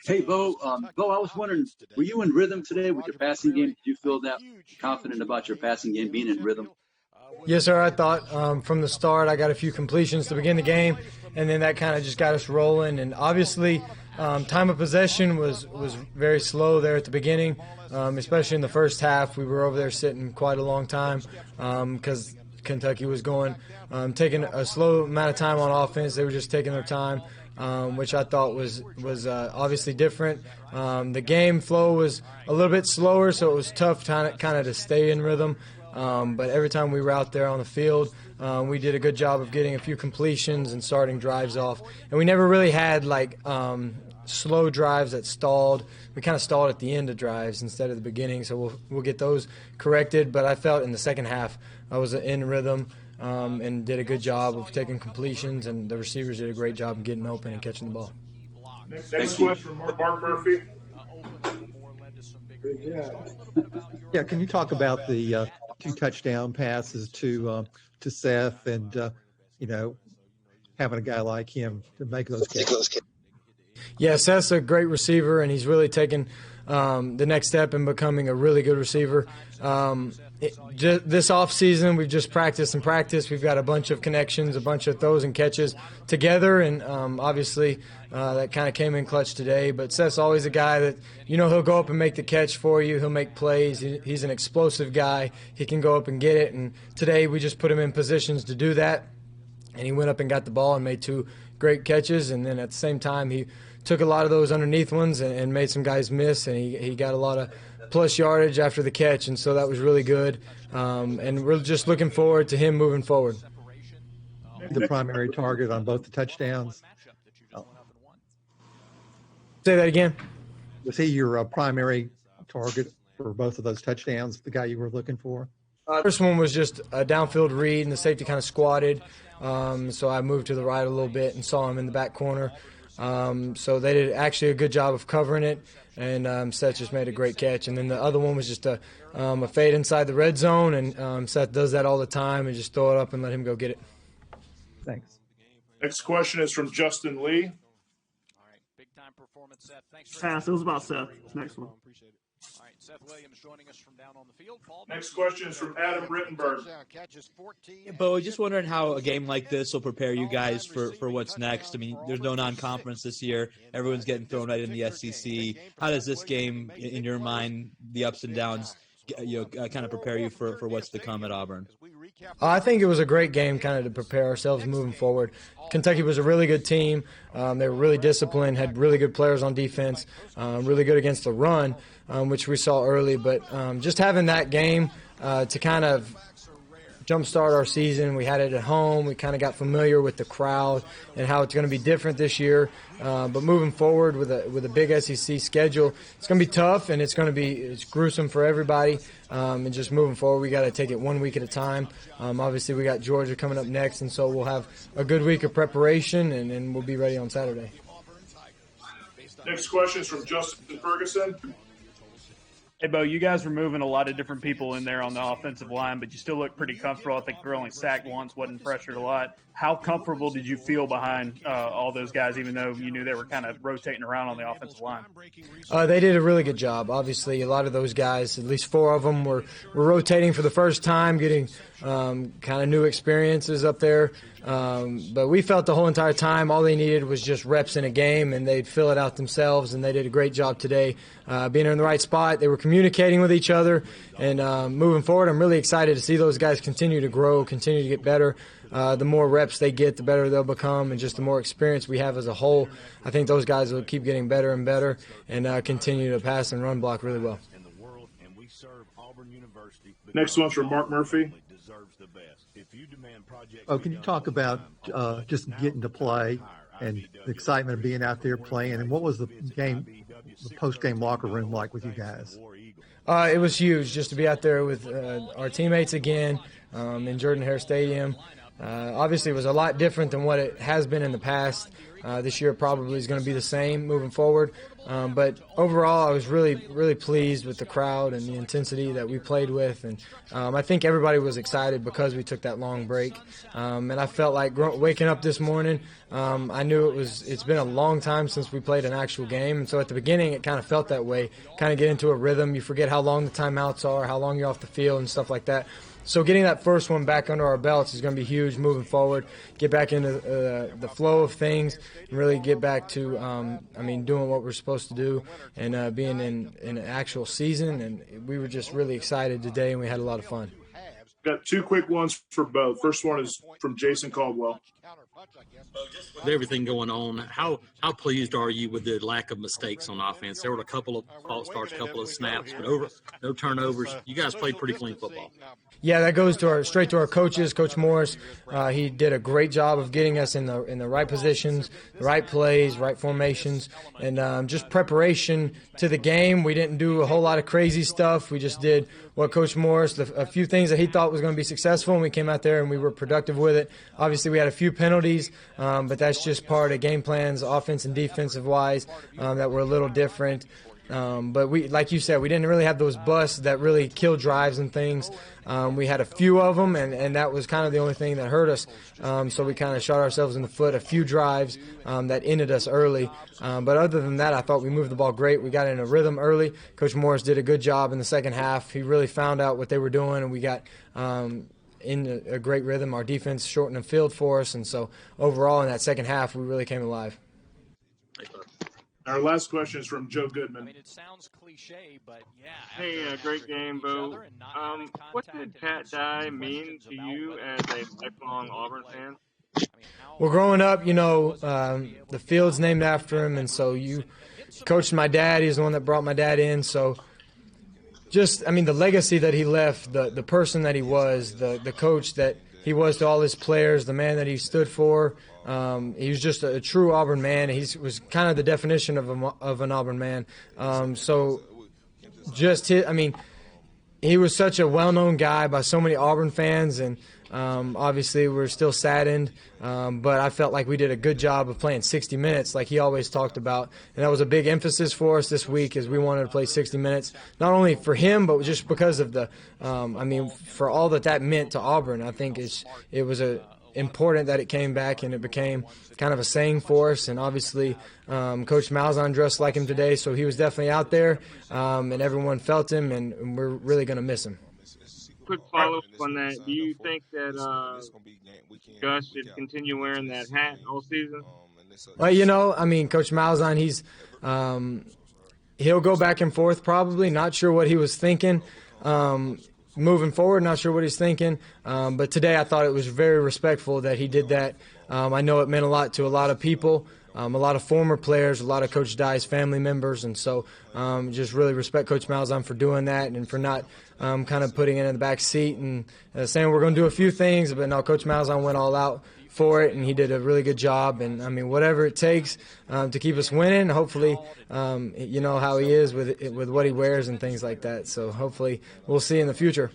Hey, Bo. Bo, I was wondering, were you in rhythm today with your passing game? Did you feel that confident about your passing game being in rhythm? Yes, sir. I thought from the start I got a few completions to begin the game, and then that kind of just got us rolling. And obviously, time of possession was very slow there at the beginning, especially in the first half. We were over there sitting quite a long time because Kentucky was taking a slow amount of time on offense. They were just taking their time, which I thought was obviously different. The game flow was a little bit slower, so it was tough kind of to stay in rhythm. But every time we were out there on the field, we did a good job of getting a few completions and starting drives off. And we never really had slow drives that stalled. We kind of stalled at the end of drives instead of the beginning, so we'll get those corrected. But I felt in the second half I was in rhythm and did a good job of taking completions, and the receivers did a great job of getting open and catching the ball. Next question from Mark Murphy. Yeah, can you talk about the 2 touchdown passes to Seth and having a guy like him to make those catches? Yeah, Seth's a great receiver, and he's really taken the next step in becoming a really good receiver. This offseason, we've just practiced. We've got a bunch of connections, a bunch of throws and catches together, and obviously that kind of came in clutch today. But Seth's always a guy that, he'll go up and make the catch for you. He'll make plays. He's an explosive guy. He can go up and get it, and today we just put him in positions to do that, and he went up and got the ball and made 2 great catches, and then at the same time he took a lot of those underneath ones and made some guys miss, and he got a lot of plus yardage after the catch, and so that was really good. And we're just looking forward to him moving forward. The primary target on both the touchdowns. Say that again. Was he your primary target for both of those touchdowns, the guy you were looking for? First one was just a downfield read, and the safety kind of squatted. So I moved to the right a little bit and saw him in the back corner. So they did actually a good job of covering it, and Seth just made a great catch. And then the other one was just a fade inside the red zone, and Seth does that all the time, and just throw it up and let him go get it. Thanks. Next question is from Justin Lee. All right, big time performance, Seth. Thanks. Pass. It was about Seth. Next one. Appreciate it. All right, Seth Williams joining us from down on the field. Next question is from Adam Rittenberg. Bo, just wondering how a game like this will prepare you guys for what's next. I mean, there's no non-conference this year. Everyone's getting thrown right in the SEC. How does this game, in your mind, the ups and downs, kind of prepare you for what's to come at Auburn? I think it was a great game kind of to prepare ourselves moving forward. Kentucky was a really good team. They were really disciplined, had really good players on defense, really good against the run, which we saw early. But just having that game to kind of jumpstart our season. We had it at home. We kind of got familiar with the crowd and how it's going to be different this year. But moving forward with a big SEC schedule, it's going to be tough, and it's gruesome for everybody. And just moving forward, we got to take it 1 week at a time. Obviously, we got Georgia coming up next, and so we'll have a good week of preparation, and we'll be ready on Saturday. Next question is from Justin Ferguson. Hey, Bo, you guys were moving a lot of different people in there on the offensive line, but you still look pretty comfortable. I think you were only sacked once, wasn't pressured a lot. How comfortable did you feel behind all those guys, even though you knew they were kind of rotating around on the offensive line? They did a really good job. Obviously, a lot of those guys, at least 4 of them, were rotating for the first time, getting kind of new experiences up there. But we felt the whole entire time all they needed was just reps in a game, and they'd fill it out themselves, and they did a great job today being in the right spot. They were communicating with each other, and moving forward, I'm really excited to see those guys continue to grow, continue to get better. The more reps they get, the better they'll become, and just the more experience we have as a whole, I think those guys will keep getting better and better and continue to pass and run block really well. Next one's from Mark Murphy. Oh, can you talk about just getting to play and the excitement of being out there playing, and what was the post-game locker room like with you guys? It was huge just to be out there with our teammates again in Jordan-Hare Stadium. Obviously, it was a lot different than what it has been in the past. This year probably is going to be the same moving forward. But overall, I was really pleased with the crowd and the intensity that we played with. And I think everybody was excited because we took that long break. And I felt like waking up this morning, I knew it's been a long time since we played an actual game. And so at the beginning, it kind of felt that way, kind of get into a rhythm. You forget how long the timeouts are, how long you're off the field and stuff like that. So getting that first one back under our belts is going to be huge moving forward, get back into the flow of things, and really get back to, doing what we're supposed to do and being in an actual season. And we were just really excited today, and we had a lot of fun. Got two quick ones for Bo. First one is from Jason Caldwell. With everything going on, how pleased are you with the lack of mistakes on offense? There were a couple of false starts, a couple of snaps, but no turnovers. You guys played pretty clean football. Yeah, that goes straight to our coaches. Coach Morris, he did a great job of getting us in the right positions, the right plays, right formations, and just preparation to the game. We didn't do a whole lot of crazy stuff. We just did what Coach Morris, a few things that he thought was going to be successful, and we came out there and we were productive with it. Obviously, we had a few penalties, but that's just part of game plans, offense and defensive wise, that were a little different. But we, like you said, we didn't really have those busts that really kill drives and things. We had a few of them, and that was kind of the only thing that hurt us. So we kind of shot ourselves in the foot, a few drives that ended us early. But other than that, I thought we moved the ball great. We got in a rhythm early. Coach Morris did a good job in the second half. He really found out what they were doing, and we got in a great rhythm. Our defense shortened the field for us, and so overall in that second half, we really came alive. Our last question is from Joe Goodman. It sounds cliche, but yeah. Hey, great game, Bo. What did Pat Dye mean to you as a lifelong Auburn fan? Well, growing up, the field's named after him, and so you coached my dad. He's the one that brought my dad in, so the legacy that he left, the person that he was, the coach that he was to all his players, the man that he stood for. He was just a true Auburn man. He was kind of the definition of an Auburn man. He was such a well-known guy by so many Auburn fans, and obviously we're still saddened. But I felt like we did a good job of playing 60 minutes like he always talked about. And that was a big emphasis for us this week, as we wanted to play 60 minutes, not only for him, but just because of for all that meant to Auburn. I think it was important that it came back and it became kind of a saying for us. And obviously Coach Malzahn dressed like him today, so he was definitely out there, and everyone felt him, and we're really going to miss him. Quick follow-up on that. Do you think that Gus should continue wearing that hat all season? Well, Coach Malzahn, he'll go back and forth probably. Not sure what he was thinking. Moving forward, not sure what he's thinking. But today I thought it was very respectful that he did that. I know it meant a lot to a lot of people, a lot of former players, a lot of Coach Dye's family members. And so just really respect Coach Malzahn for doing that and for not kind of putting it in the back seat and saying we're going to do a few things. But no, Coach Malzahn went all out for it, and he did a really good job. And, whatever it takes to keep us winning, hopefully, you know how he is with what he wears and things like that. So hopefully we'll see in the future.